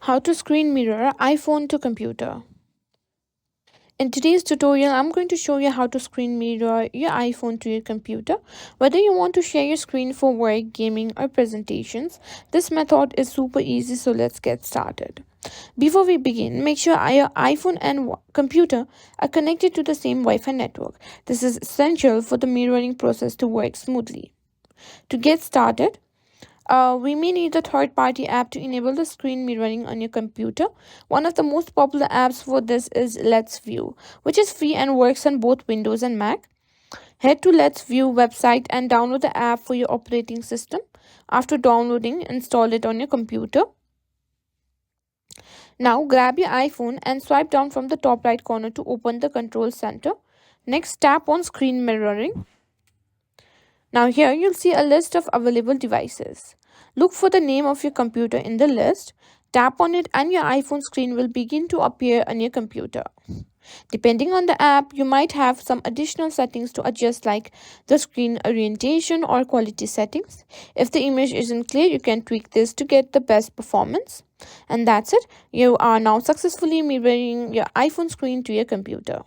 How to screen mirror iPhone to computer. In today's tutorial, I'm going to show you how to screen mirror your iPhone to your computer. Whether you want to share your screen for work, gaming, or presentations, this method is super easy, so let's get started. Before we begin, make sure your iPhone and computer are connected to the same Wi-Fi network. This is essential for the mirroring process to work smoothly. To get started, we may need a third party app to enable the screen mirroring on your computer. One of the most popular apps for this is Let's View, which is free and works on both Windows and Mac. Head to Let's View website and download the app for your operating system. After downloading, install it on your computer. Now grab your iPhone and swipe down from the top right corner to open the control center. Next, tap on screen mirroring. Now here you'll see a list of available devices. Look for the name of your computer in the list. Tap on it and your iPhone screen will begin to appear on your computer. Depending on the app, you might have some additional settings to adjust, like the screen orientation or quality settings. If the image isn't clear, you can tweak this to get the best performance. And that's it. You are now successfully mirroring your iPhone screen to your computer.